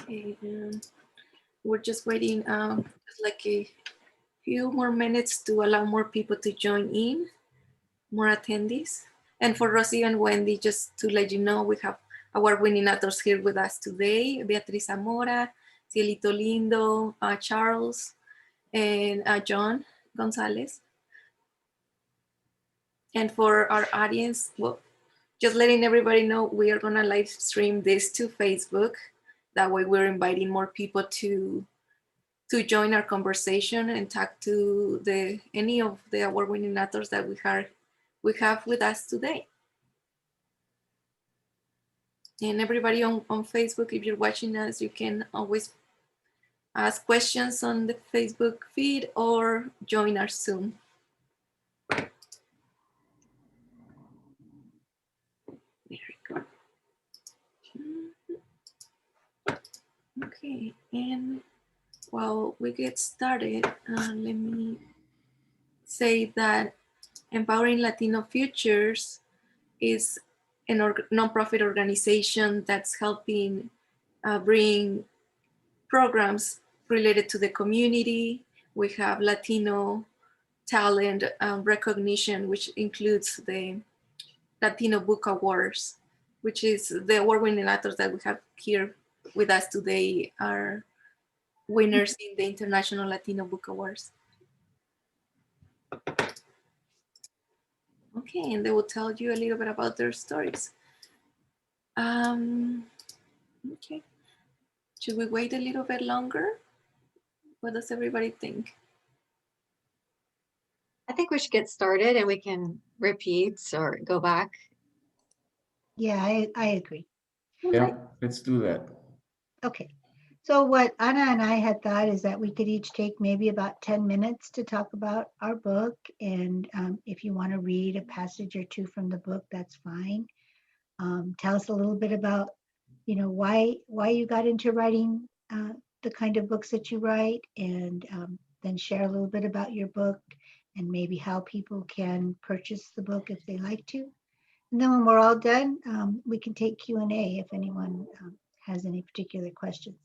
And we're just waiting like a few more minutes to allow more people to join in, more attendees. And for Rosie and Wendy, just to let you know, we have our winning authors here with us today: Beatrice Zamora, Cielito Lindo, Charles, and John Gonzalez. And for our audience, well, just letting everybody know, we are gonna live stream this to Facebook. That way we're inviting more people to join our conversation and talk to any of the award-winning authors that we have with us today. And everybody on Facebook, if you're watching us, you can always ask questions on the Facebook feed or join our Zoom. There we go. Okay, and while we get started, let me say that Empowering Latino Futures is a nonprofit organization that's helping bring programs related to the community. We have Latino talent recognition, which includes the Latino Book Awards, which is the award-winning authors that we have here with us today are winners in the International Latino Book Awards. Okay, and they will tell you a little bit about their stories. Okay, should we wait a little bit longer? What does everybody think? I think we should get started and we can repeat or go back. Yeah, I agree. Yeah, let's do that. Okay. So what Anna and I had thought is that we could each take maybe about 10 minutes to talk about our book. And if you want to read a passage or two from the book, that's fine. Tell us a little bit about, why you got into writing the kind of books that you write, and then share a little bit about your book and maybe how people can purchase the book if they like to. And then when we're all done, we can take Q&A if anyone has any particular questions.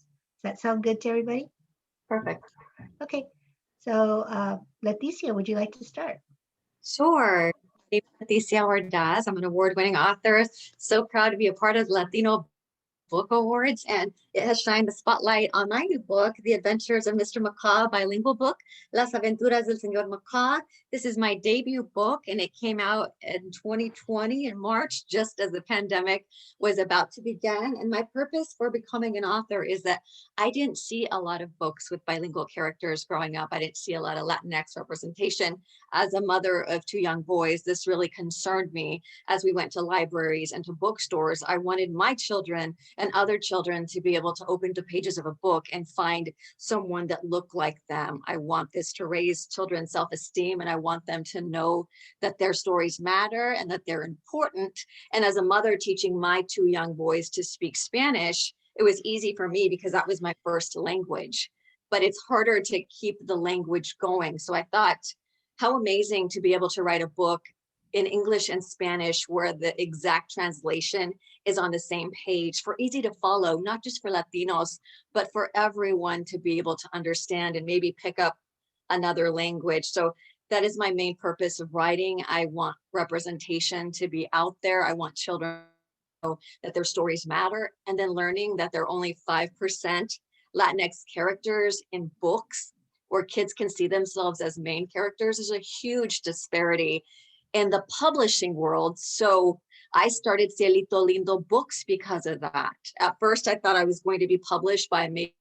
Does that sound good to everybody? Perfect. Okay. So Leticia, would you like to start? Sure. Leticia Ordaz. I'm an award-winning author. So proud to be a part of Latino Book Awards, and it has shined the spotlight on my new book, The Adventures of Mr Macau, bilingual book, Las Aventuras del Señor Macau. This is my debut book, and it came out in 2020 in March, just as the pandemic was about to begin. And my purpose for becoming an author is that I didn't see a lot of books with bilingual characters growing up. I didn't see a lot of Latinx representation. As a mother of two young boys, this really concerned me. As we went to libraries and to bookstores, I wanted my children and other children to be able to open the pages of a book and find someone that looked like them. I want this to raise children's self-esteem, and I want them to know that their stories matter and that they're important. And as a mother teaching my two young boys to speak Spanish, it was easy for me because that was my first language. But it's harder to keep the language going. So I thought, how amazing to be able to write a book in English and Spanish where the exact translation is on the same page, for easy to follow, not just for Latinos, but for everyone to be able to understand and maybe pick up another language. So that is my main purpose of writing. I want representation to be out there. I want children to know that their stories matter, and then learning that there are only 5% Latinx characters in books where kids can see themselves as main characters is a huge disparity in the publishing world. So I started Cielito Lindo Books because of that. At first, I thought I was going to be published by a major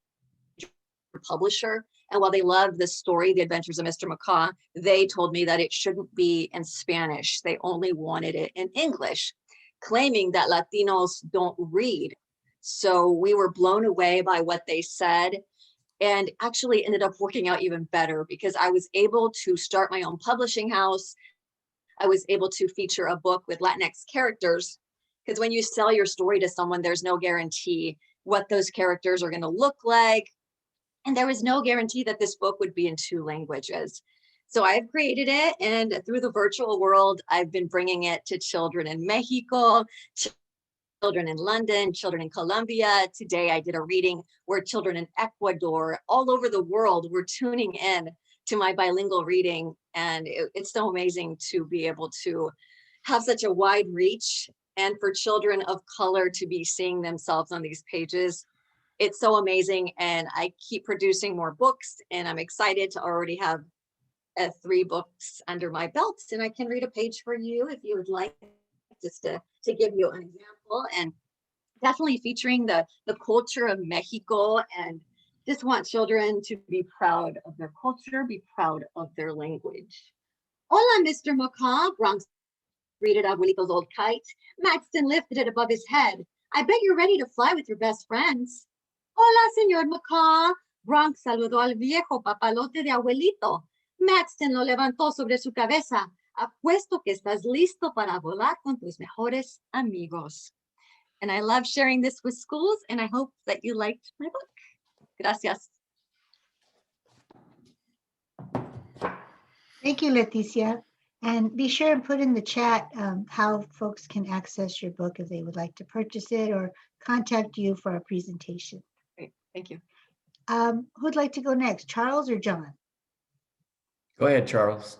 publisher. And while they loved the story, The Adventures of Mr Macau, they told me that it shouldn't be in Spanish. They only wanted it in English, claiming that Latinos don't read. So we were blown away by what they said, and actually ended up working out even better because I was able to start my own publishing house. I was able to feature a book with Latinx characters, because when you sell your story to someone, there's no guarantee what those characters are going to look like. And there was no guarantee that this book would be in 2 languages. So I've created it, and through the virtual world, I've been bringing it to children in Mexico, children in London, children in Colombia. Today I did a reading where children in Ecuador, all over the world, were tuning in to my bilingual reading. And it's so amazing to be able to have such a wide reach, and for children of color to be seeing themselves on these pages. It's so amazing, and I keep producing more books, and I'm excited to already have 3 books under my belt, and I can read a page for you if you would like, just to give you an example, and definitely featuring the culture of Mexico, and just want children to be proud of their culture, be proud of their language. Hola, Mr. Macau, Bronx greeted Abuelito's old kite. Maxton lifted it above his head. I bet you're ready to fly with your best friends. Hola, señor Macau. Bronx saludó al viejo papalote de Abuelito. Maxton lo levantó sobre su cabeza. Apuesto que estás listo para volar con tus mejores amigos. And I love sharing this with schools, and I hope that you liked my book. Gracias. Thank you, Leticia. And be sure and put in the chat how folks can access your book if they would like to purchase it or contact you for a presentation. Great, thank you. Who'd like to go next, Charles or John? Go ahead, Charles.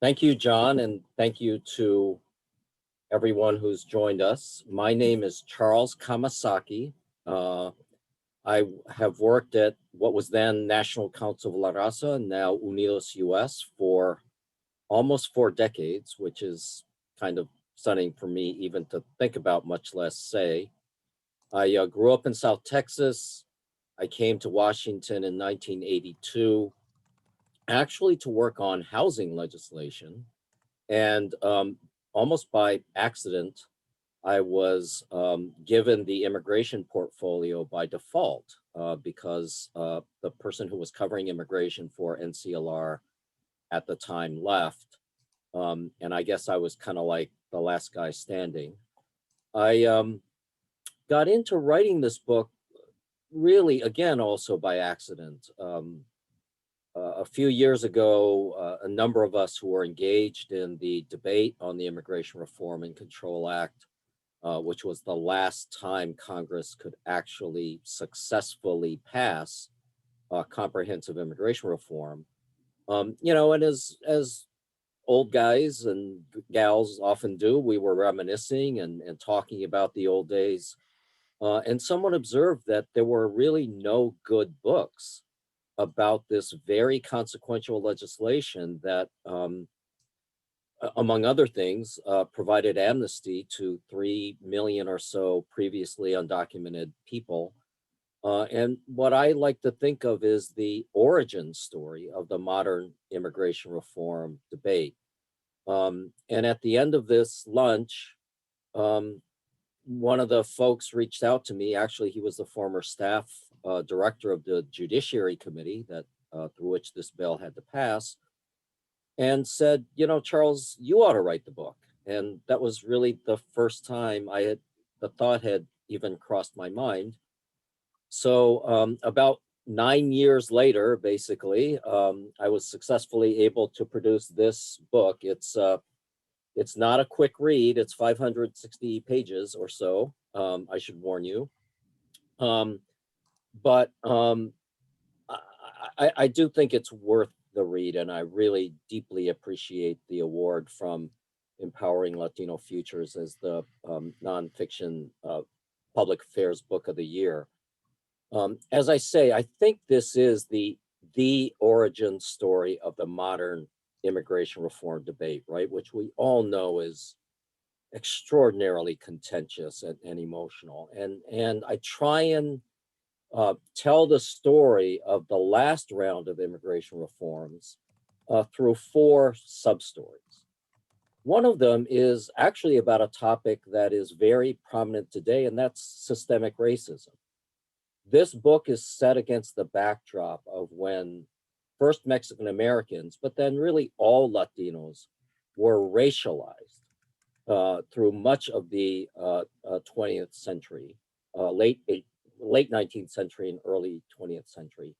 Thank you, John, and thank you to everyone who's joined us. My name is Charles Kamasaki. I have worked at what was then National Council of La Raza, now Unidos US, for almost 4 decades, which is kind of stunning for me even to think about, much less say. I grew up in South Texas. I came to Washington in 1982, actually to work on housing legislation. And almost by accident, I was given the immigration portfolio by default because the person who was covering immigration for NCLR at the time left. And I guess I was kind of like the last guy standing. I got into writing this book really, again, also by accident. A few years ago, a number of us who were engaged in the debate on the Immigration Reform and Control Act, which was the last time Congress could actually successfully pass comprehensive immigration reform. You know, and as old guys and gals often do, we were reminiscing and talking about the old days. And someone observed that there were really no good books about this very consequential legislation that, among other things, provided amnesty to 3 million or so previously undocumented people. And what I like to think of is the origin story of the modern immigration reform debate. And at the end of this lunch, one of the folks reached out to me. Actually, he was the former staff director of the Judiciary Committee that through which this bill had to pass, and said, you know, Charles, you ought to write the book. And that was really the first time the thought had even crossed my mind. So about 9 years later, basically, I was successfully able to produce this book. It's not a quick read. It's 560 pages or so, I should warn you. But I do think it's worth the read, and I really deeply appreciate the award from Empowering Latino Futures as the nonfiction public affairs book of the year. As I say, I think this is the origin story of the modern immigration reform debate, right? Which we all know is extraordinarily contentious and emotional. And I try and tell the story of the last round of immigration reforms through 4 sub-stories. One of them is actually about a topic that is very prominent today, and that's systemic racism. This book is set against the backdrop of when first Mexican Americans, but then really all Latinos were racialized through much of the 20th century, late 19th century and early 20th century.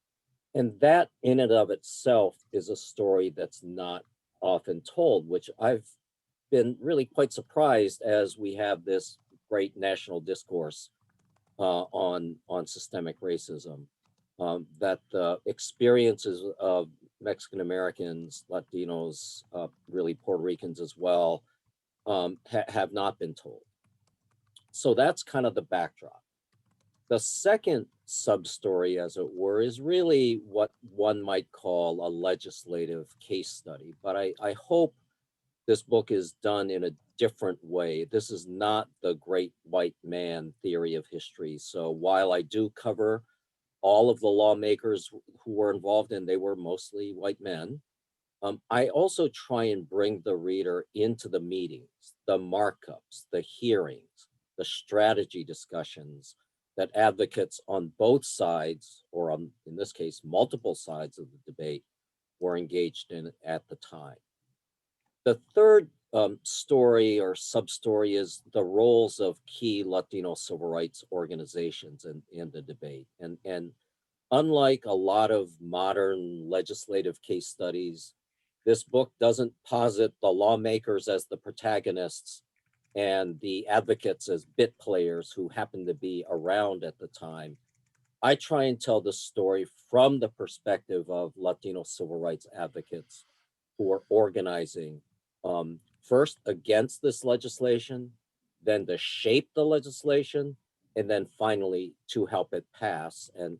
And that in and of itself is a story that's not often told, which I've been really quite surprised as we have this great national discourse on systemic racism, that the experiences of Mexican Americans, Latinos, really Puerto Ricans as well, have not been told. So that's kind of the backdrop. The second sub-story, as it were, is really what one might call a legislative case study. But I hope this book is done in a different way. This is not the great white man theory of history. So while I do cover all of the lawmakers who were involved, and they were mostly white men, I also try and bring the reader into the meetings, the markups, the hearings, the strategy discussions that advocates on both sides, or on, in this case, multiple sides of the debate, were engaged in at the time. The third story or sub-story is the roles of key Latino civil rights organizations in the debate. And unlike a lot of modern legislative case studies, this book doesn't posit the lawmakers as the protagonists and the advocates as bit players who happen to be around at the time. I try and tell the story from the perspective of Latino civil rights advocates who are organizing, first against this legislation, then to shape the legislation, and then finally to help it pass and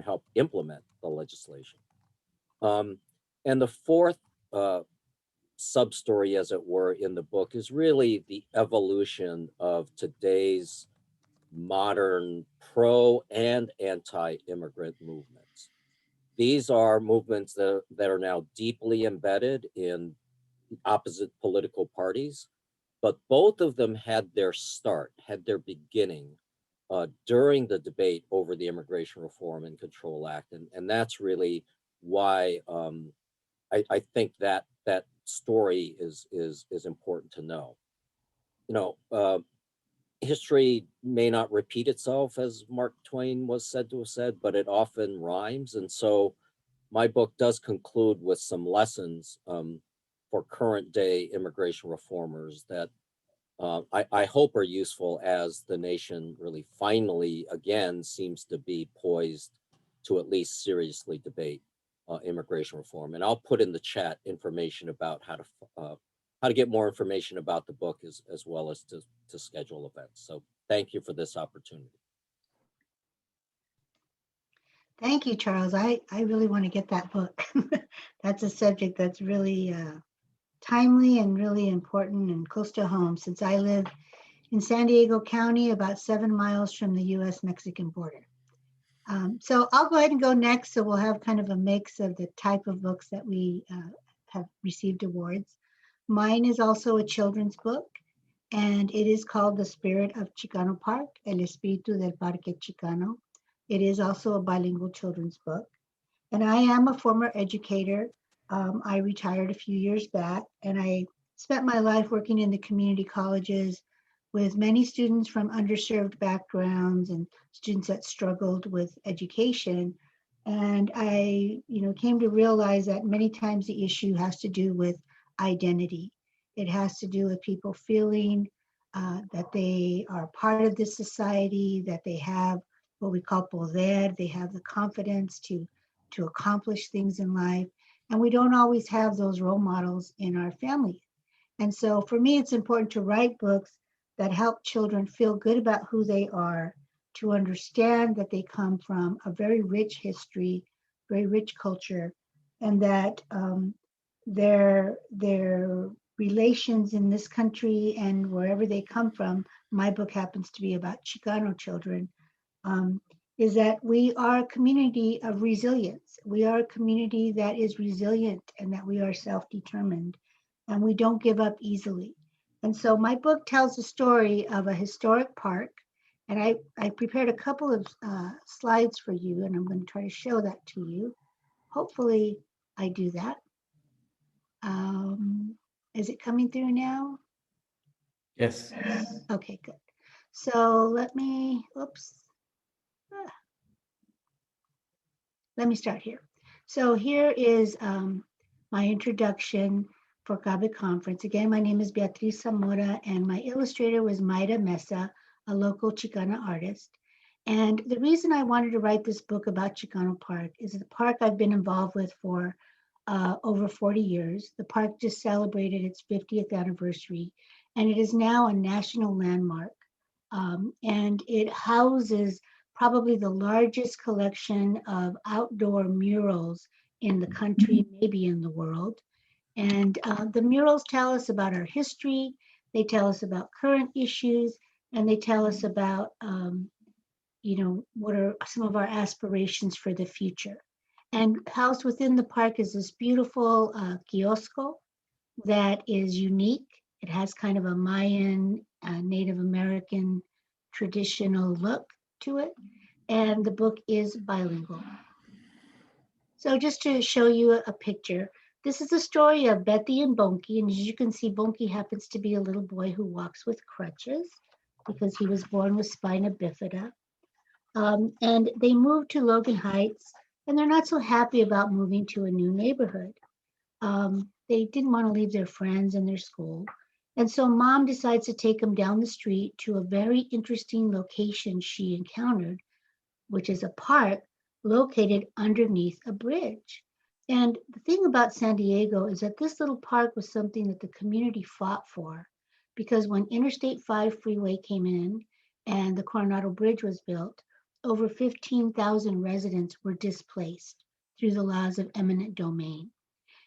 help implement the legislation. And the fourth sub-story, as it were, in the book is really the evolution of today's modern pro and anti-immigrant movements. These are movements that are now deeply embedded in opposite political parties, but both of them had their start, had their beginning during the debate over the Immigration Reform and Control Act. And that's really why I think that story is important to know. You know, history may not repeat itself, as Mark Twain was said to have said, but it often rhymes. And so my book does conclude with some lessons for current day immigration reformers that I hope are useful as the nation really finally again seems to be poised to at least seriously debate immigration reform. And I'll put in the chat information about how to get more information about the book as well as to schedule events. So thank you for this opportunity. Thank you, Charles. I really want to get that book. That's a subject that's really timely and really important and close to home, since I live in San Diego County, about 7 miles from the US-Mexican border. So I'll go ahead and go next. So we'll have kind of a mix of the type of books that we have received awards. Mine is also a children's book, and it is called The Spirit of Chicano Park, El Espíritu del Parque Chicano. It is also a bilingual children's book. And I am a former educator. I retired a few years back, and I spent my life working in the community colleges with many students from underserved backgrounds and students that struggled with education. And I, came to realize that many times the issue has to do with identity. It has to do with people feeling that they are part of this society, that they have what we call poder, they have the confidence to accomplish things in life. And we don't always have those role models in our family. And so for me, it's important to write books that help children feel good about who they are, to understand that they come from a very rich history, very rich culture, and that their relations in this country and wherever they come from, my book happens to be about Chicano children, is that we are a community of resilience. We are a community that is resilient and that we are self-determined and we don't give up easily. And so my book tells the story of a historic park, and I prepared a couple of slides for you, and I'm going to try to show that to you. Hopefully I do that. Is it coming through now? Yes. Okay, good. So let me start here. So here is my introduction for CABE conference. Again, my name is Beatrice Zamora, and my illustrator was Mayra Mesa, a local Chicana artist. And the reason I wanted to write this book about Chicano Park is the park I've been involved with for over 40 years. The park just celebrated its 50th anniversary, and it is now a national landmark. And it houses probably the largest collection of outdoor murals in the country, maybe in the world. And the murals tell us about our history, they tell us about current issues, and they tell us about, what are some of our aspirations for the future. And housed within the park is this beautiful kiosco that is unique. It has kind of a Mayan, Native American traditional look to it. And the book is bilingual. So just to show you a picture, this is the story of Betty and Bonky. And as you can see, Bonky happens to be a little boy who walks with crutches because he was born with spina bifida. And they moved to Logan Heights, and they're not so happy about moving to a new neighborhood. They didn't want to leave their friends and their school. And so mom decides to take them down the street to a very interesting location she encountered, which is a park located underneath a bridge. And the thing about San Diego is that this little park was something that the community fought for, because when Interstate 5 freeway came in and the Coronado Bridge was built, over 15,000 residents were displaced through the laws of eminent domain.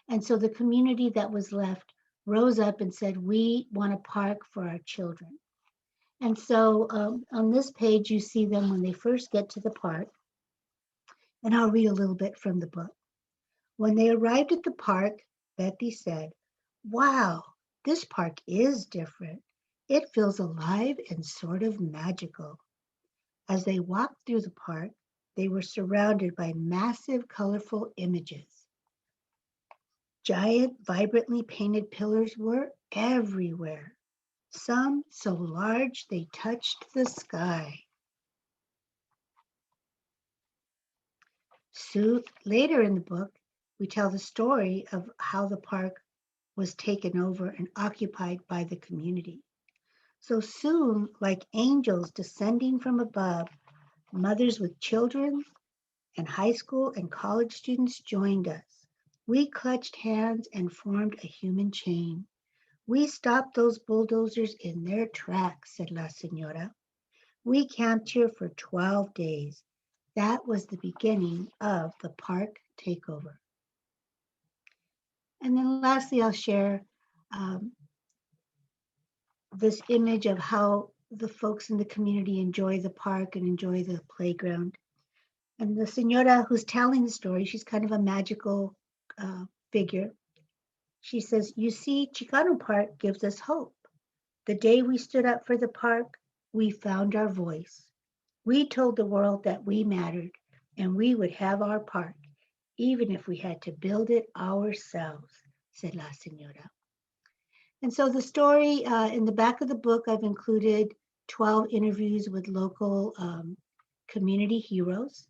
And so the community that was left rose up and said, we want a park for our children. And so on this page, you see them when they first get to the park. And I'll read a little bit from the book. When they arrived at the park, Betty said, wow, this park is different. It feels alive and sort of magical. As they walked through the park, they were surrounded by massive, colorful images. Giant, vibrantly painted pillars were everywhere, some so large they touched the sky. So later in the book, we tell the story of how the park was taken over and occupied by the community. So soon, like angels descending from above, mothers with children and high school and college students joined us. We clutched hands and formed a human chain. We stopped those bulldozers in their tracks, said La Señora. We camped here for 12 days. That was the beginning of the park takeover. And then lastly, I'll share this image of how the folks in the community enjoy the park and enjoy the playground. And the señora who's telling the story, she's kind of a magical figure. She says, you see, Chicano Park gives us hope. The day we stood up for the park, we found our voice. We told the world that we mattered and we would have our park, even if we had to build it ourselves, said La Señora. And so the story, in the back of the book, I've included 12 interviews with local community heroes.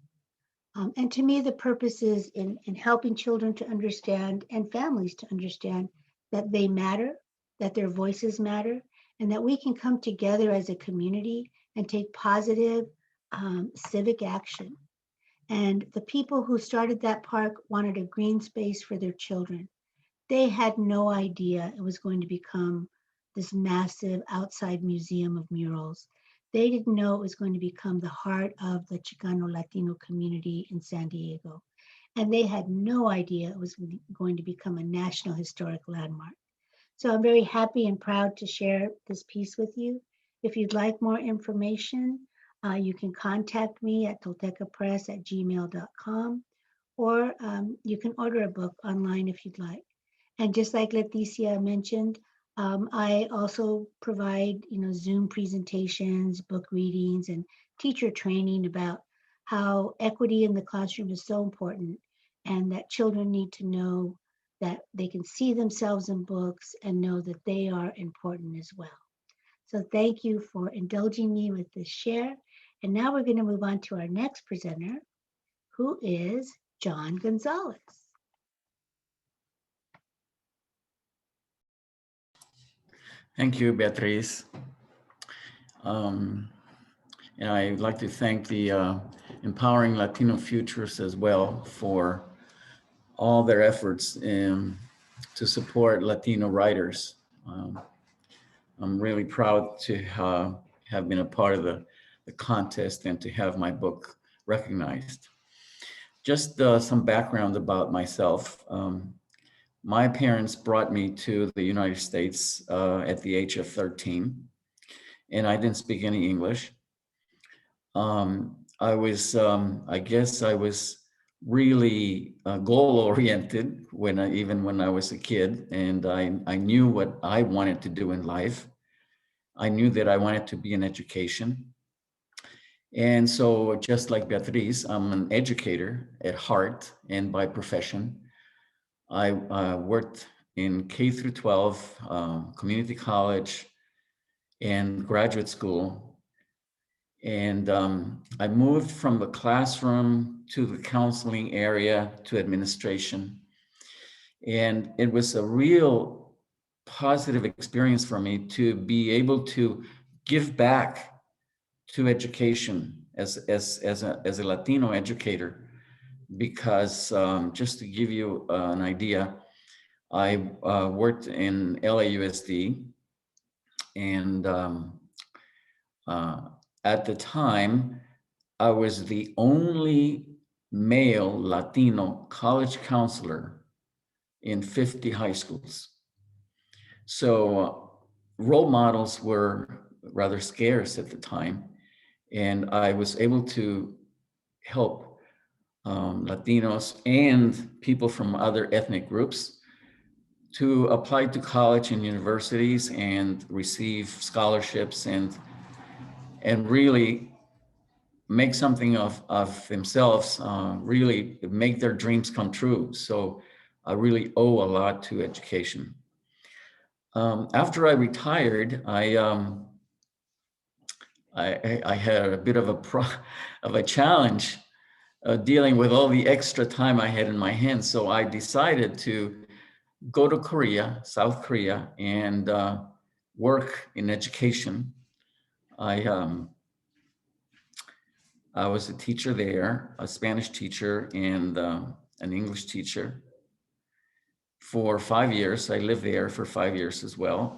And to me, the purpose is in helping children to understand and families to understand that they matter, that their voices matter, and that we can come together as a community and take positive civic action. And the people who started that park wanted a green space for their children. They had no idea it was going to become this massive outside museum of murals. They didn't know it was going to become the heart of the Chicano Latino community in San Diego. And they had no idea it was going to become a national historic landmark. So I'm very happy and proud to share this piece with you. If you'd like more information, you can contact me at toltecapress@gmail.com, or you can order a book online if you'd like. And just like Leticia mentioned, I also provide, Zoom presentations, book readings, and teacher training about how equity in the classroom is so important, and that children need to know that they can see themselves in books and know that they are important as well. So thank you for indulging me with this share. And now we're going to move on to our next presenter, who is John Gonzalez. Thank you, Beatrice. And I'd like to thank the Empowering Latino Futures as well for all their efforts to support Latino writers. I'm really proud to have been a part of the contest and to have my book recognized. Just some background about myself. My parents brought me to the United States at the age of 13, and I didn't speak any English. I guess I was really goal oriented even when I was a kid, and I knew what I wanted to do in life. I knew that I wanted to be in education. And so just like Beatriz, I'm an educator at heart and by profession. I worked in K through 12, community college, and graduate school. And I moved from the classroom to the counseling area to administration. And it was a real positive experience for me to be able to give back to education as a Latino educator. Because just to give you an idea, I worked in LAUSD, and at the time, I was the only male Latino college counselor in 50 high schools. So role models were rather scarce at the time, and I was able to help Latinos and people from other ethnic groups to apply to college and universities and receive scholarships and really make something of themselves, really make their dreams come true. So I really owe a lot to education. After I retired, I had a bit of a challenge dealing with all the extra time I had in my hands. So I decided to go to Korea, South Korea, and work in education. I was a teacher there, a Spanish teacher and an English teacher for 5 years. I lived there for 5 years as well.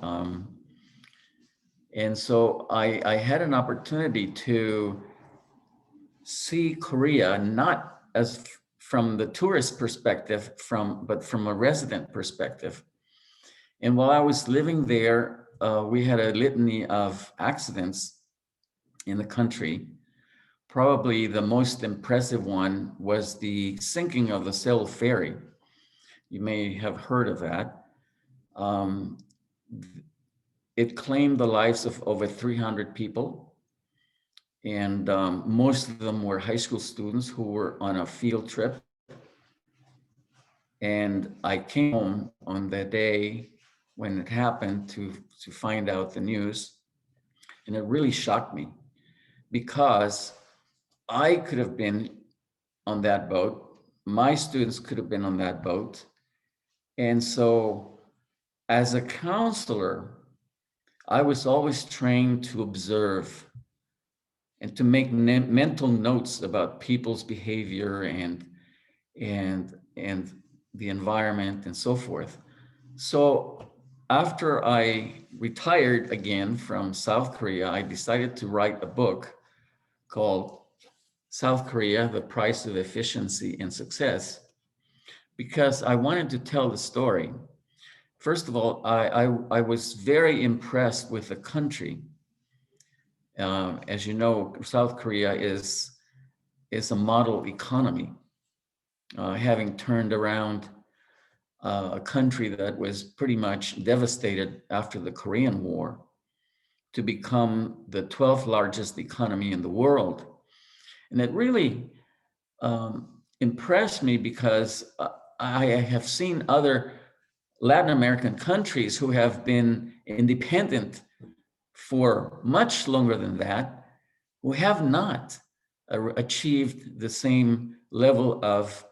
And so I had an opportunity to see Korea, not as from the tourist perspective, but from a resident perspective. And while I was living there, we had a litany of accidents in the country. Probably the most impressive one was the sinking of the Seoul ferry. You may have heard of that. It claimed the lives of over 300 people. And most of them were high school students who were on a field trip. And I came home on the day when it happened to find out the news. And it really shocked me because I could have been on that boat. My students could have been on that boat. And so as a counselor, I was always trained to observe and to make mental notes about people's behavior and the environment and so forth. So after I retired again from South Korea, I decided to write a book called South Korea, The Price of Efficiency and Success, because I wanted to tell the story. First of all, I was very impressed with the country. As you know, South Korea is a model economy, having turned around a country that was pretty much devastated after the Korean War to become the 12th largest economy in the world. And it really impressed me because I have seen other Latin American countries who have been independent for much longer than that, who have not achieved the same level of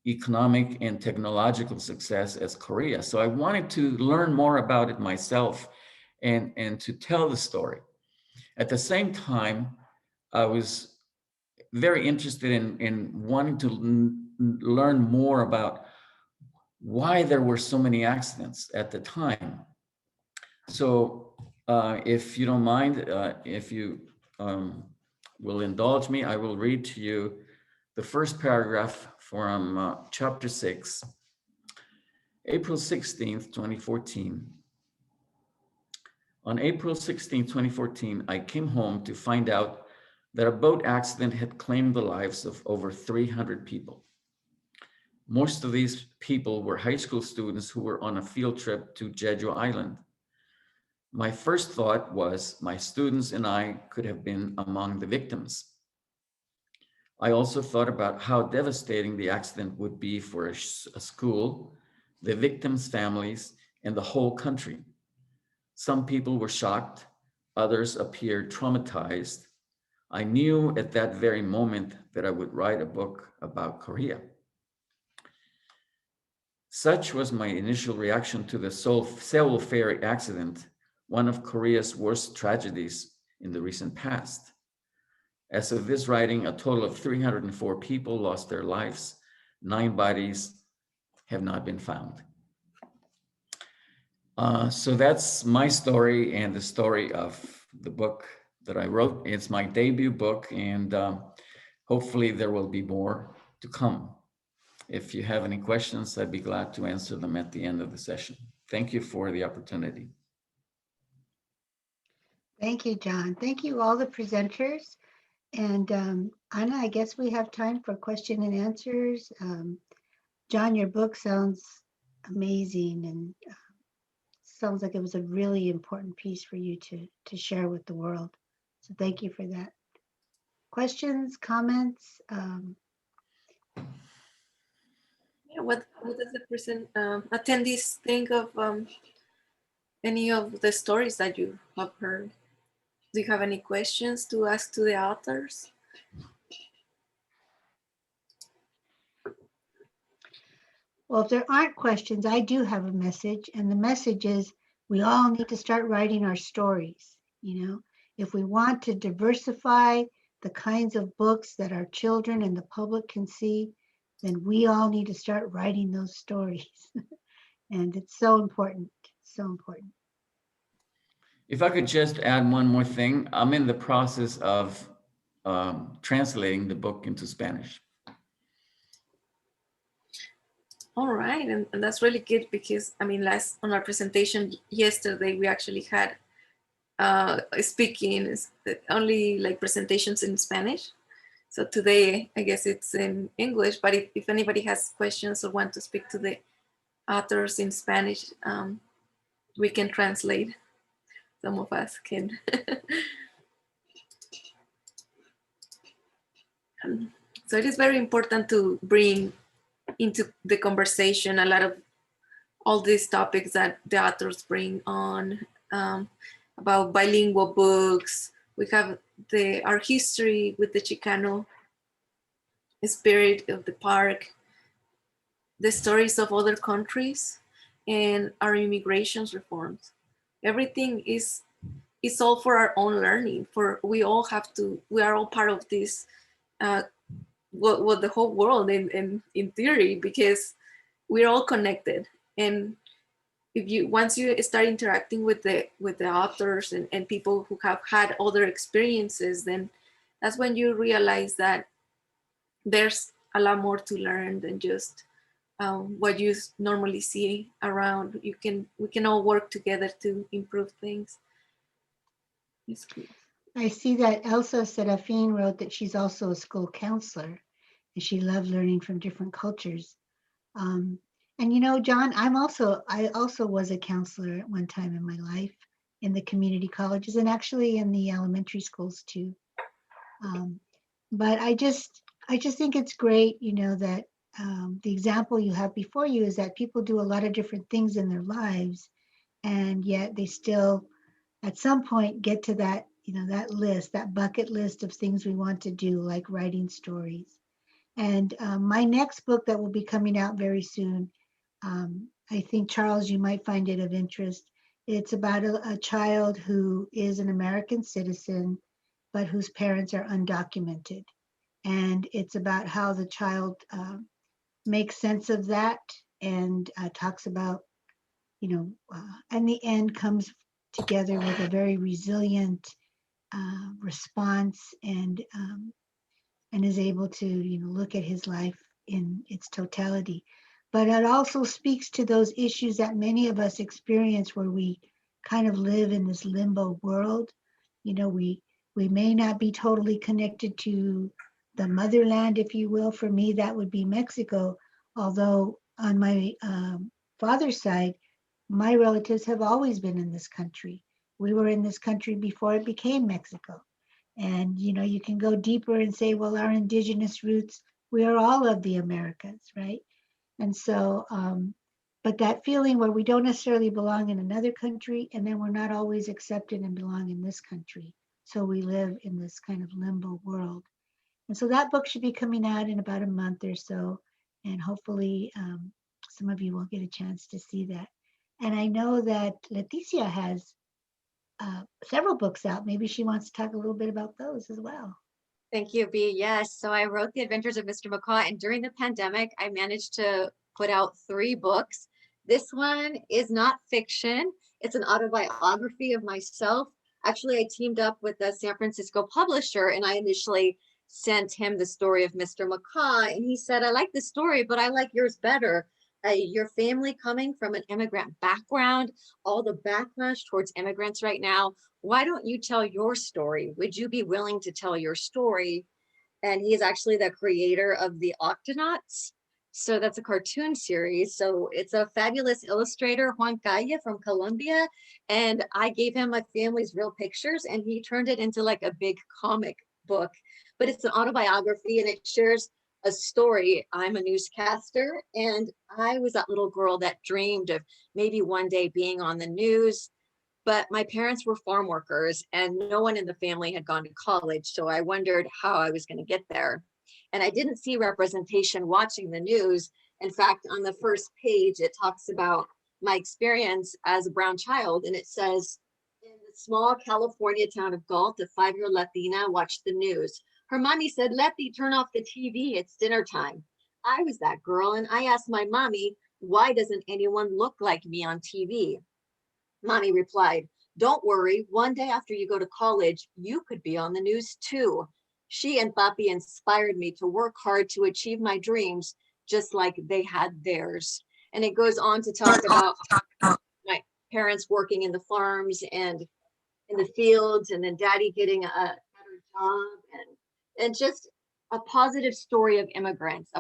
economic and technological success as Korea. So I wanted to learn more about it myself and to tell the story. At the same time, I was very interested in wanting to learn more about why there were so many accidents at the time. So if you don't mind, if you will indulge me, I will read to you the first paragraph from chapter 6, April 16th, 2014. On April 16th, 2014, I came home to find out that a boat accident had claimed the lives of over 300 people. Most of these people were high school students who were on a field trip to Jeju Island. My first thought was my students and I could have been among the victims. I also thought about how devastating the accident would be for a school, the victims' families, and the whole country. Some people were shocked, others appeared traumatized. I knew at that very moment that I would write a book about Korea. Such was my initial reaction to the Seoul ferry accident, one of Korea's worst tragedies in the recent past. As of this writing, a total of 304 people lost their lives. 9 bodies have not been found. So that's my story and the story of the book that I wrote. It's my debut book, and hopefully there will be more to come. If you have any questions, I'd be glad to answer them at the end of the session. Thank you for the opportunity. Thank you, John. Thank you, all the presenters. And Anna, I guess we have time for question and answers. John, your book sounds amazing and sounds like it was a really important piece for you to share with the world. So thank you for that. Questions, comments? Yeah, what does the attendees think of any of the stories that you have heard? Do you have any questions to ask to the authors? Well, if there aren't questions, I do have a message, and the message is we all need to start writing our stories. You know, if we want to diversify the kinds of books that our children and the public can see, then we all need to start writing those stories. And it's so important, so important. If I could just add one more thing, I'm in the process of translating the book into Spanish. All right, and that's really good because I mean, last on our presentation yesterday, we actually had speaking only like presentations in Spanish. So today, I guess it's in English, but if anybody has questions or want to speak to the authors in Spanish, we can translate. Some of us can. So it is very important to bring into the conversation a lot of all these topics that the authors bring on, about bilingual books. We have our history with the Chicano spirit of the park, the stories of other countries, and our immigration reforms. Everything is all for our own learning. We are all part of this, what the whole world in theory, because we're all connected. And once you start interacting with the authors and people who have had other experiences, then that's when you realize that there's a lot more to learn than just what you normally see around. We can all work together to improve things. I see that Elsa Serafin wrote that she's also a school counselor and she loved learning from different cultures. And you know, John, I also was a counselor at one time in my life in the community colleges and actually in the elementary schools too. But I just think it's great, you know, that the example you have before you is that people do a lot of different things in their lives, and yet they still, at some point, get to that, you know, that bucket list of things we want to do, like writing stories. And my next book that will be coming out very soon, I think, Charles, you might find it of interest. It's about a child who is an American citizen, but whose parents are undocumented. And it's about how the child makes sense of that and talks about, and the end comes together with a very resilient response and is able to look at his life in its totality. But it also speaks to those issues that many of us experience where we kind of live in this limbo world. We may not be totally connected to the motherland, if you will. For me, that would be Mexico, although on my father's side, my relatives have always been in this country. We were in this country before it became Mexico. And you can go deeper and say, well, our indigenous roots, we are all of the Americas, right? And so, but that feeling where we don't necessarily belong in another country, and then we're not always accepted and belong in this country. So we live in this kind of limbo world. And so that book should be coming out in about a month or so. And hopefully some of you will get a chance to see that. And I know that Leticia has several books out. Maybe she wants to talk a little bit about those as well. Thank you, B. Yes, so I wrote The Adventures of Mr. Macau, and during the pandemic, I managed to put out 3 books. This one is not fiction. It's an autobiography of myself. Actually, I teamed up with a San Francisco publisher, and I initially sent him the story of Mr. Macau, and he said, I like the story, but I like yours better. Your family coming from an immigrant background, all the backlash towards immigrants right now. Why don't you tell your story? Would you be willing to tell your story? And he is actually the creator of the Octonauts. So that's a cartoon series. So it's a fabulous illustrator, Juan Calle from Colombia. And I gave him my family's real pictures and he turned it into like a big comic book. But it's an autobiography and it shares a story. I'm a newscaster and I was that little girl that dreamed of maybe one day being on the news. But my parents were farm workers and no one in the family had gone to college. So I wondered how I was going to get there. And I didn't see representation watching the news. In fact, on the first page, it talks about my experience as a brown child. And it says, in the small California town of Galt, a 5-year Latina watched the news. Her mommy said, Letty, turn off the TV. It's dinner time. I was that girl. And I asked my mommy, why doesn't anyone look like me on TV? Mommy replied, don't worry, one day after you go to college, you could be on the news too. She and Papi inspired me to work hard to achieve my dreams, just like they had theirs. And it goes on to talk about my parents working in the farms and in the fields, and then daddy getting a better job, and just a positive story of immigrants,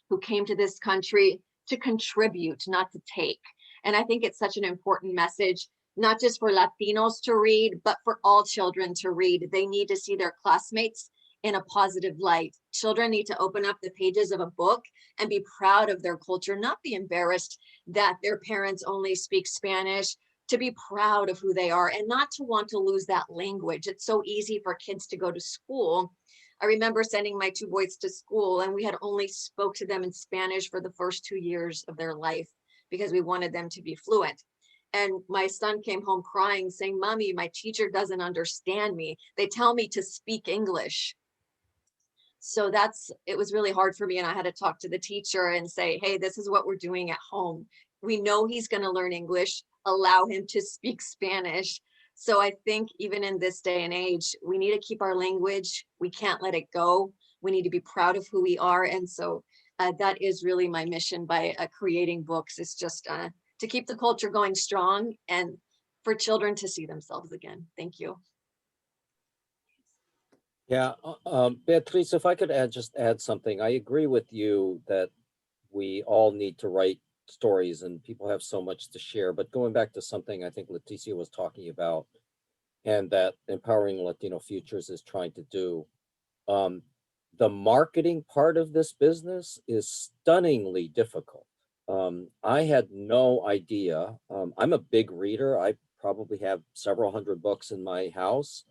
who came to this country to contribute, not to take. And I think it's such an important message, not just for Latinos to read, but for all children to read. They need to see their classmates in a positive light. Children need to open up the pages of a book and be proud of their culture, not be embarrassed that their parents only speak Spanish, to be proud of who they are and not to want to lose that language. It's so easy for kids to go to school. I remember sending my 2 boys to school and we had only spoke to them in Spanish for the first 2 years of their life because we wanted them to be fluent. And my son came home crying saying, Mommy, my teacher doesn't understand me. They tell me to speak English. So it was really hard for me. And I had to talk to the teacher and say, hey, this is what we're doing at home. We know he's going to learn English, allow him to speak Spanish. So I think even in this day and age, we need to keep our language. We can't let it go. We need to be proud of who we are. And so that is really my mission by creating books. It's just to keep the culture going strong and for children to see themselves again. Thank you. Yeah, Beatrice, if I could just add something. I agree with you that we all need to write stories and people have so much to share. But going back to something I think Leticia was talking about and that Empowering Latino Futures is trying to do, the marketing part of this business is stunningly difficult. I had no idea. I'm a big reader. I probably have several hundred books in my house.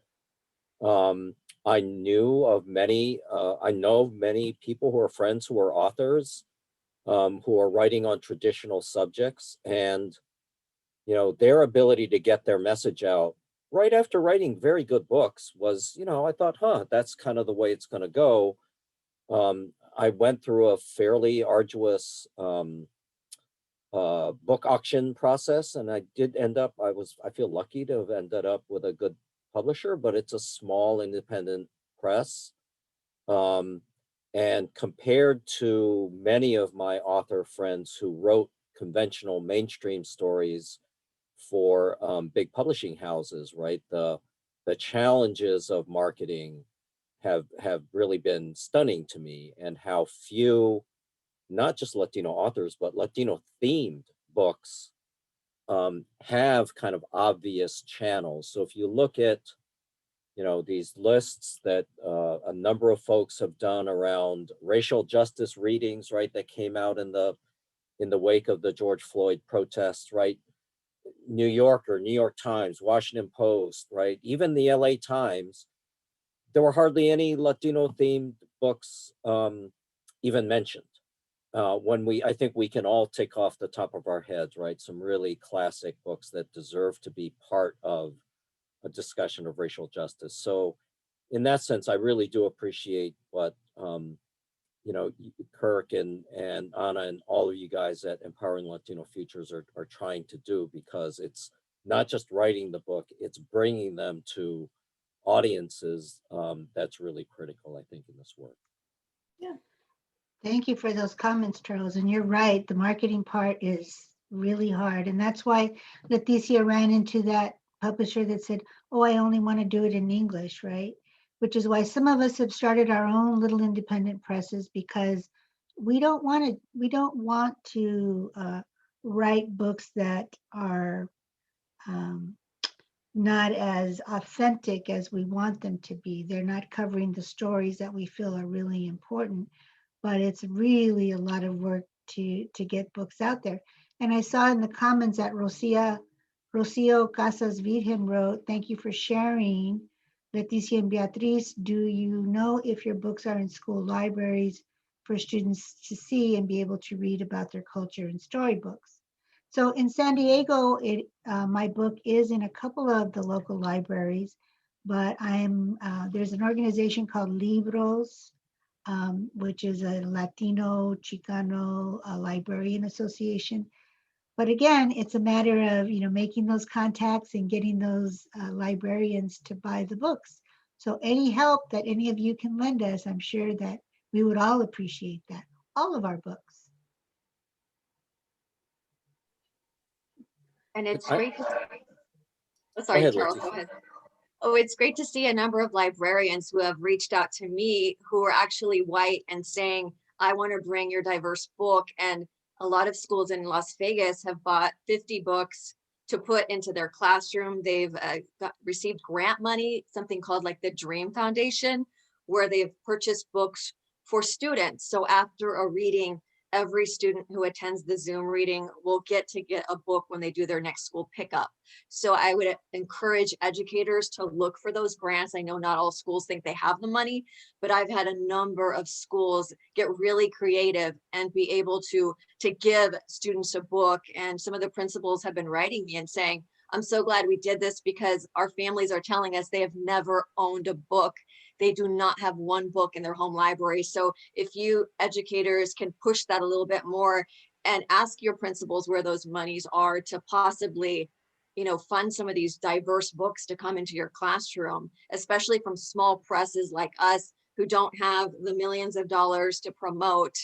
I knew of many, I know many people who are friends who are authors, who are writing on traditional subjects, and their ability to get their message out right after writing very good books was, I thought, that's kind of the way it's going to go. I went through a fairly arduous book auction process, and I did end up, I feel lucky to have ended up with a good publisher, but it's a small independent press. And compared to many of my author friends who wrote conventional mainstream stories for big publishing houses, right? The challenges of marketing have really been stunning to me, and how few, not just Latino authors, but Latino themed books have kind of obvious channels. So if you look at these lists that a number of folks have done around racial justice readings, right, that came out in the wake of the George Floyd protests, right? New Yorker, New York Times, Washington Post, right? Even the LA Times, there were hardly any Latino themed books even mentioned. I think we can all tick off the top of our heads, right? Some really classic books that deserve to be part of a discussion of racial justice. So in that sense, I really do appreciate what Kirk and Anna and all of you guys at Empowering Latino Futures are trying to do, because it's not just writing the book, it's bringing them to audiences. That's really critical, I think, in this work. Yeah. Thank you for those comments, Charles. And you're right, the marketing part is really hard. And that's why Leticia ran into that publisher that said, oh, I only want to do it in English, right? Which is why some of us have started our own little independent presses, because we don't want to write books that are not as authentic as we want them to be. They're not covering the stories that we feel are really important, but it's really a lot of work to get books out there. And I saw in the comments that Rocio Casas Virgen wrote, thank you for sharing. Leticia and Beatrice, do you know if your books are in school libraries for students to see and be able to read about their culture in storybooks? So in San Diego, my book is in a couple of the local libraries, but there's an organization called Libros, which is a Latino Chicano librarian association. But again, it's a matter of making those contacts and getting those librarians to buy the books. So any help that any of you can lend us, I'm sure that we would all appreciate that. All of our books. And it's I- great to Go sorry, ahead, Charles, Leticia. go ahead. Oh, it's great to see a number of librarians who have reached out to me who are actually white and saying, I want to bring your diverse book. And a lot of schools in Las Vegas have bought 50 books to put into their classroom. They've received grant money, something called like the Dream Foundation, where they've purchased books for students. So after a reading, every student who attends the Zoom reading will get a book when they do their next school pickup. So I would encourage educators to look for those grants. I know not all schools think they have the money, but I've had a number of schools get really creative and be able to give students a book. And some of the principals have been writing me and saying, I'm so glad we did this, because our families are telling us they have never owned a book. They do not have one book in their home library. So if you educators can push that a little bit more and ask your principals where those monies are to possibly fund some of these diverse books to come into your classroom, especially from small presses like us who don't have the millions of dollars to promote,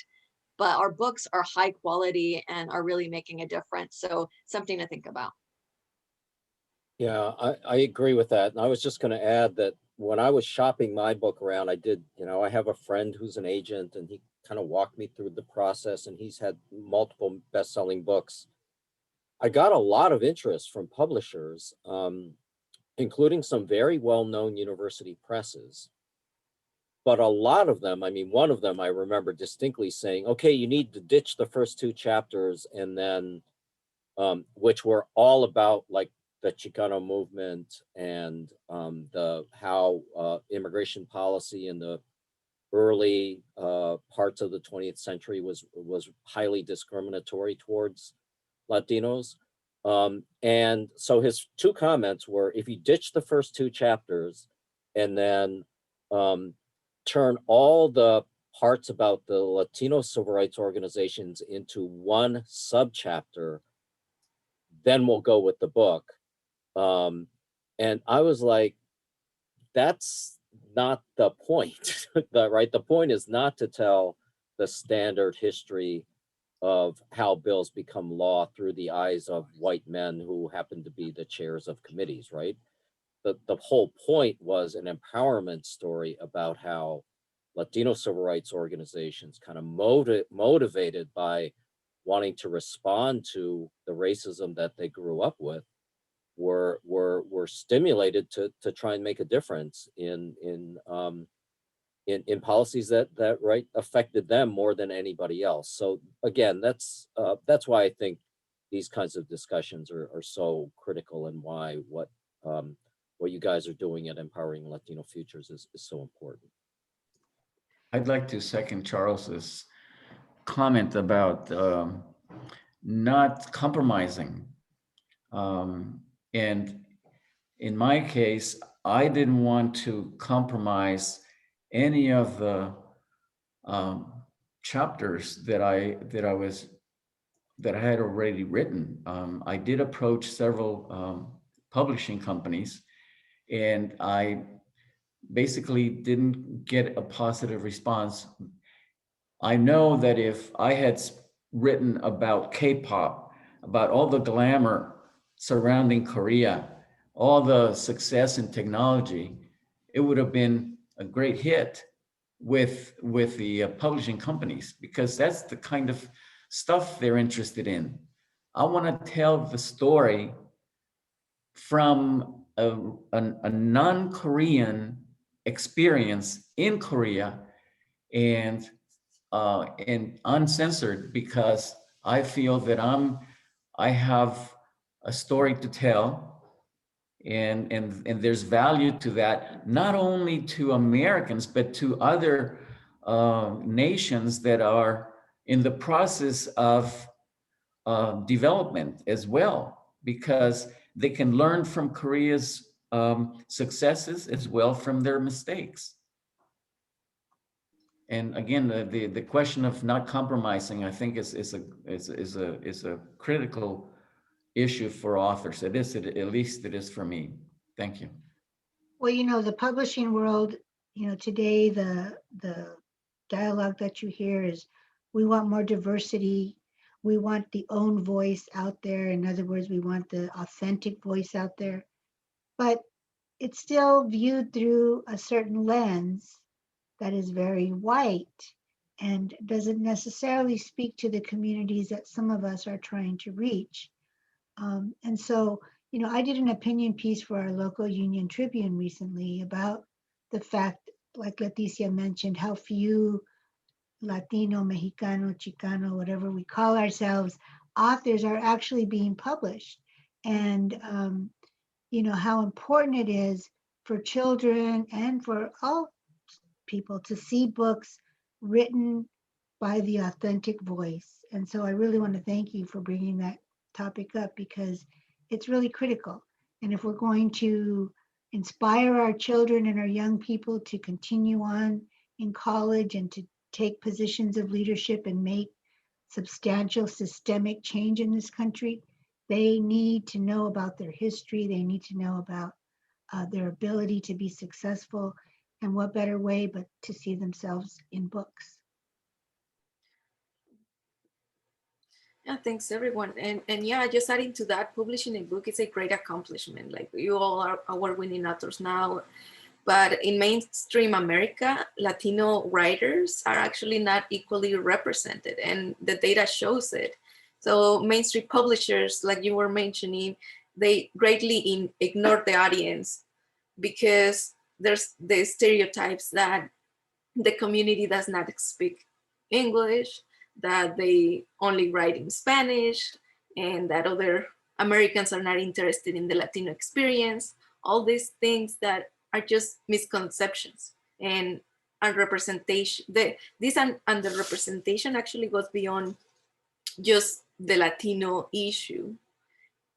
but our books are high quality and are really making a difference. So something to think about. Yeah, I agree with that. And I was just going to add that when I was shopping my book around, I did, I have a friend who's an agent, and he kind of walked me through the process, and he's had multiple best-selling books. I got a lot of interest from publishers, including some very well-known university presses. But a lot of them, one of them I remember distinctly saying, okay, you need to ditch the first 2 chapters, and then, which were all about like the Chicano movement and how immigration policy in the early parts of the 20th century was highly discriminatory towards Latinos. And so his two comments were, if you ditch the first two chapters and then turn all the parts about the Latino civil rights organizations into one subchapter, then we'll go with the book. And I was like, that's not the point, right? The point is not to tell the standard history of how bills become law through the eyes of white men who happen to be the chairs of committees, right? The whole point was an empowerment story about how Latino civil rights organizations, kind of motivated by wanting to respond to the racism that they grew up with, were stimulated to try and make a difference in policies that right affected them more than anybody else. So again, that's why I think these kinds of discussions are so critical, and why what you guys are doing at Empowering Latino Futures is so important. I'd like to second Charles's comment about not compromising. And in my case, I didn't want to compromise any of the chapters that I had already written. I did approach several publishing companies, and I basically didn't get a positive response. I know that if I had written about K-pop, about all the glamour surrounding Korea, all the success in technology, it would have been a great hit with the publishing companies, because that's the kind of stuff they're interested in. I want to tell the story from a non-Korean experience in Korea, and uncensored, because I feel that I have a story to tell, and there's value to that, not only to Americans, but to other nations that are in the process of development as well, because they can learn from Korea's successes as well from their mistakes. And again, the question of not compromising, I think, is a critical issue for authors. At least it is for me. Thank you. Well, you know, the publishing world, you know, today the dialogue that you hear is, we want more diversity. We want the own voice out there. In other words, we want the authentic voice out there. But it's still viewed through a certain lens that is very white and doesn't necessarily speak to the communities that some of us are trying to reach. And so, you know, I did an opinion piece for our local Union Tribune recently about the fact, like Leticia mentioned, how few Latino, Mexicano, Chicano, whatever we call ourselves, authors are actually being published. And, you know, how important it is for children and for all people to see books written by the authentic voice. And so I really want to thank you for bringing that topic up, because it's really critical. And if we're going to inspire our children and our young people to continue on in college and to take positions of leadership and make substantial systemic change in this country, they need to know about their history. They need to know about their ability to be successful. And what better way but to see themselves in books? Yeah, thanks everyone. And yeah, just adding to that, publishing a book is a great accomplishment. Like, you all are award-winning authors now, but in mainstream America, Latino writers are actually not equally represented, and the data shows it. So mainstream publishers, like you were mentioning, they greatly ignore the audience, because there's the stereotypes that the community does not speak English, that they only write in Spanish, and that other Americans are not interested in the Latino experience, all these things that are just misconceptions and unrepresentation. This underrepresentation actually goes beyond just the Latino issue.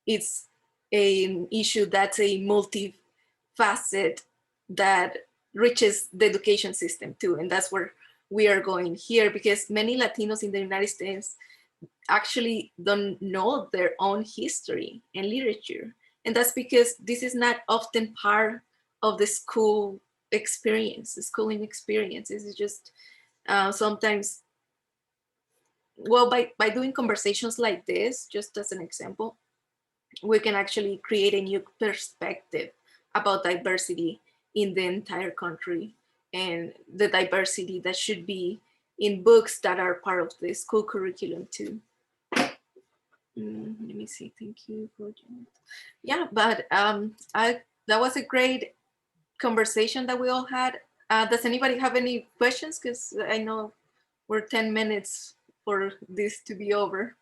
It's an issue that's a multifaceted that reaches the education system too. And that's where we are going here, because many Latinos in the United States actually don't know their own history and literature. And that's because this is not often part of the school experience, the schooling experience. It's just sometimes, well, by doing conversations like this, just as an example, we can actually create a new perspective about diversity in the entire country, and the diversity that should be in books that are part of the school curriculum too. Let me see. Thank you. Yeah, but that was a great conversation that we all had. Does anybody have any questions? Because I know we're 10 minutes for this to be over.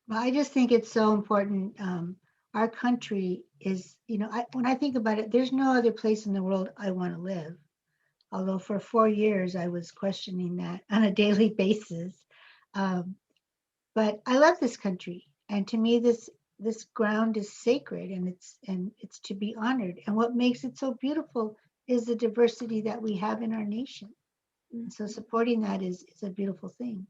Well, I just think it's so important. Our country is, when I think about it, there's no other place in the world I want to live. Although for 4 years I was questioning that on a daily basis. But I love this country, and to me, this ground is sacred, and it's to be honored. And what makes it so beautiful is the diversity that we have in our nation. And so supporting that is a beautiful thing.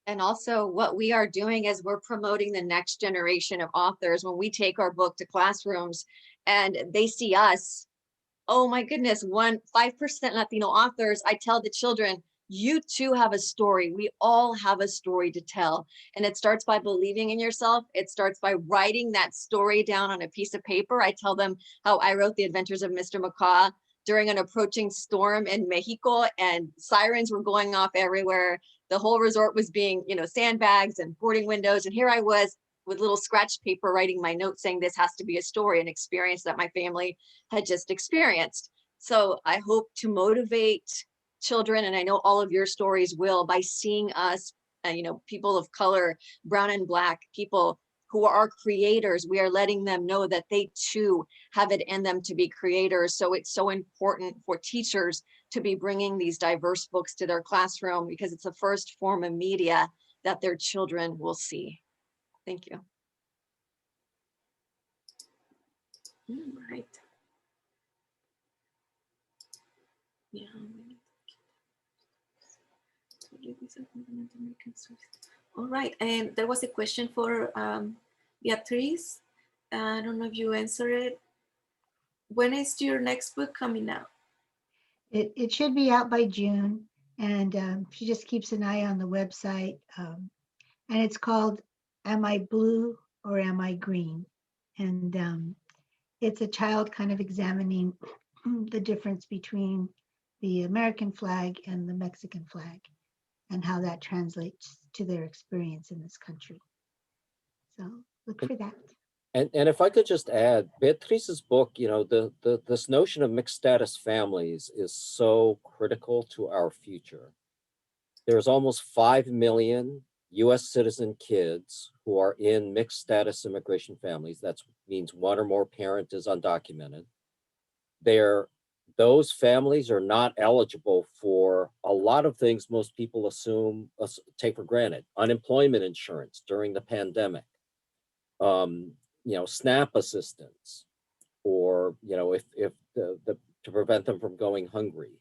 And also what we are doing is we're promoting the next generation of authors. When we take our book to classrooms and they see us, oh my goodness, 5% Latino authors, I tell the children, you too have a story. We all have a story to tell. And it starts by believing in yourself. It starts by writing that story down on a piece of paper. I tell them how I wrote The Adventures of Mr Macau during an approaching storm in Mexico, and sirens were going off everywhere. The whole resort was being, sandbags and boarding windows. And here I was with little scratch paper writing my notes saying this has to be a story, an experience that my family had just experienced. So I hope to motivate children, and I know all of your stories will, by seeing us, people of color, brown and black people who are creators. We are letting them know that they too have it in them to be creators. So it's so important for teachers to be bringing these diverse books to their classroom, because it's the first form of media that their children will see. Thank you. Right. Yeah. All right, and there was a question for Beatrice. I don't know if you answered it. When is your next book coming out? It should be out by June, and she just keeps an eye on the website. And it's called Am I Blue or Am I Green? And it's a child kind of examining the difference between the American flag and the Mexican flag, and how that translates to their experience in this country. So look for that. And if I could just add, Beatrice's book, this notion of mixed status families is so critical to our future. There's almost 5 million US citizen kids who are in mixed status immigration families. That means one or more parent is undocumented. Those families are not eligible for a lot of things most people take for granted. Unemployment insurance during the pandemic, SNAP assistance, or if to prevent them from going hungry.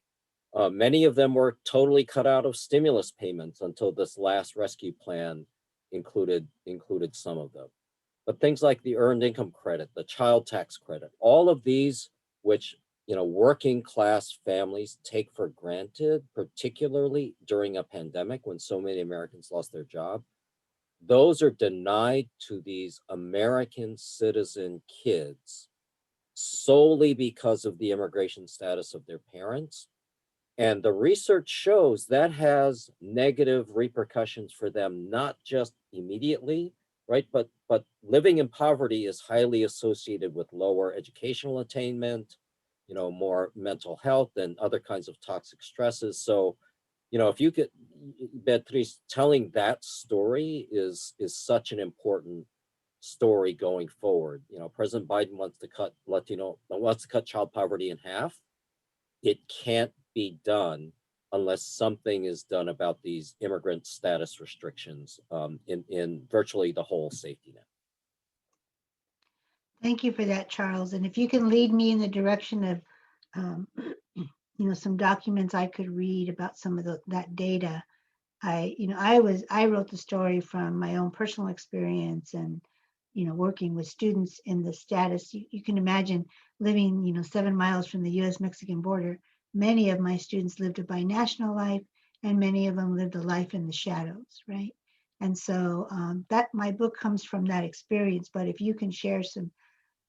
Many of them were totally cut out of stimulus payments until this last rescue plan included some of them. But things like the earned income credit, the child tax credit, all of these, which working class families take for granted, particularly during a pandemic when so many Americans lost their job, those are denied to these American citizen kids solely because of the immigration status of their parents. And the research shows that has negative repercussions for them, not just immediately, right? But living in poverty is highly associated with lower educational attainment, more mental health and other kinds of toxic stresses. So you know, if you could, Beatrice, telling that story is such an important story going forward. You know, President Biden wants to cut child poverty in half. It can't be done unless something is done about these immigrant status restrictions in virtually the whole safety net. Thank you for that, Charles. And if you can lead me in the direction of, some documents I could read about some of that data. I wrote the story from my own personal experience and, working with students in the status. You can imagine living, 7 miles from the US-Mexican border. Many of my students lived a binational life, and many of them lived a life in the shadows, right? And so that my book comes from that experience. But if you can share some,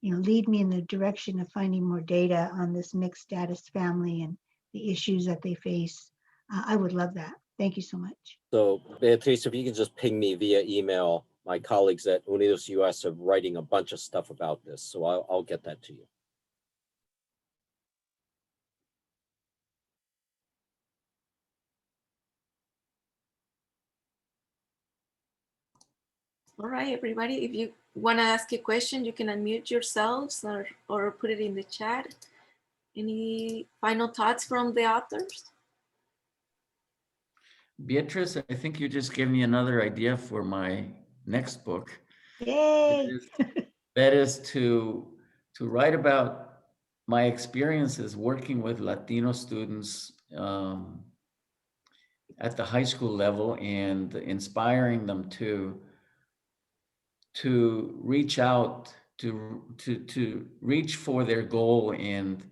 lead me in the direction of finding more data on this mixed status family and the issues that they face, I would love that. Thank you so much. So Beatrice, if you can just ping me via email, my colleagues at Unidos US are writing a bunch of stuff about this, so I'll get that to you. All right, everybody, if you want to ask a question, you can unmute yourselves or put it in the chat. Any final thoughts from the authors? Beatrice, I think you just gave me another idea for my next book. Yay! That is to write about my experiences working with Latino students at the high school level and inspiring them to reach out, to reach for their goal and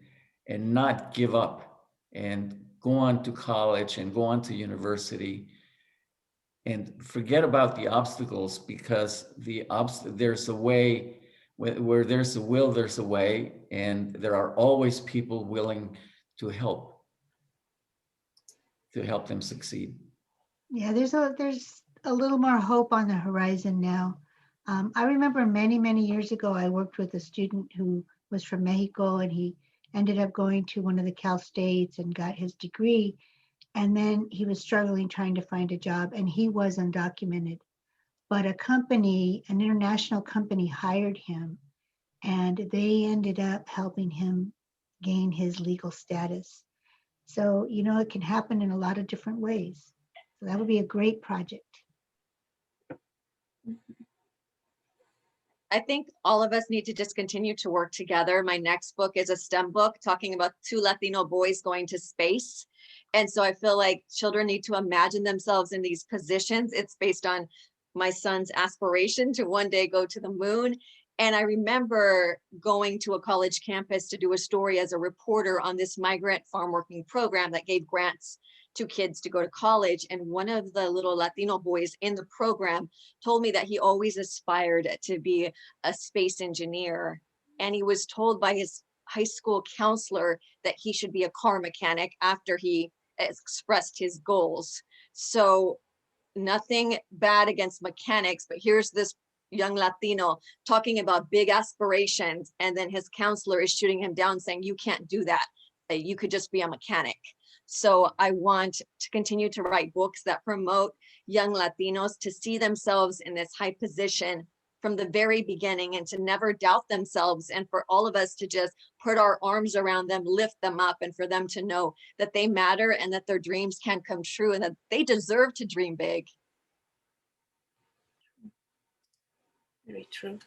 not give up and go on to college and go on to university and forget about the obstacles, because there's a way. Where there's a will, there's a way, and there are always people willing to help them succeed. Yeah, there's a little more hope on the horizon now. I remember many, many years ago, I worked with a student who was from Mexico, and he ended up going to one of the Cal States and got his degree. And then he was struggling trying to find a job, and he was undocumented. But an international company hired him, and they ended up helping him gain his legal status. So, it can happen in a lot of different ways. So that would be a great project. I think all of us need to just continue to work together. My next book is a STEM book talking about 2 Latino boys going to space. And so I feel like children need to imagine themselves in these positions. It's based on my son's aspiration to one day go to the moon. And I remember going to a college campus to do a story as a reporter on this migrant farm working program that gave grants to kids to go to college. And one of the little Latino boys in the program told me that he always aspired to be a space engineer. And he was told by his high school counselor that he should be a car mechanic after he expressed his goals. So nothing bad against mechanics, but here's this young Latino talking about big aspirations, and then his counselor is shooting him down saying, you can't do that. You could just be a mechanic. So I want to continue to write books that promote young Latinos to see themselves in this high position from the very beginning and to never doubt themselves, and for all of us to just put our arms around them, lift them up, and for them to know that they matter and that their dreams can come true and that they deserve to dream big. Very true.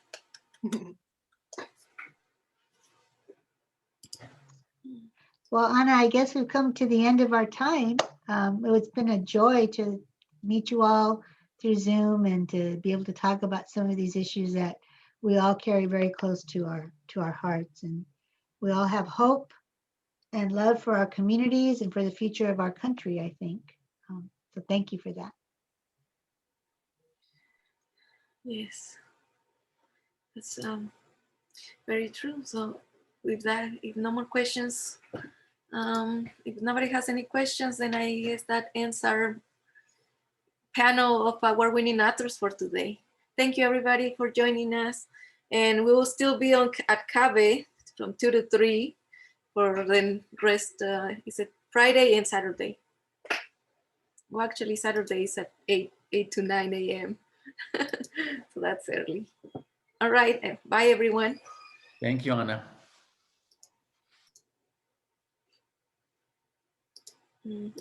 Well, Anna, I guess we've come to the end of our time. It's been a joy to meet you all through Zoom and to be able to talk about some of these issues that we all carry very close to our hearts. And we all have hope and love for our communities and for the future of our country, I think. So thank you for that. Yes, that's very true. So with that, if no more questions, if nobody has any questions, then I guess that ends our panel of award-winning authors for today. Thank you, everybody, for joining us. And we will still be at CABE from 2 to 3 for the rest, is it Friday and Saturday. Well, actually, Saturdays at 8 to 9 a.m. So that's early. All right. Bye, everyone. Thank you, Anna. Mm.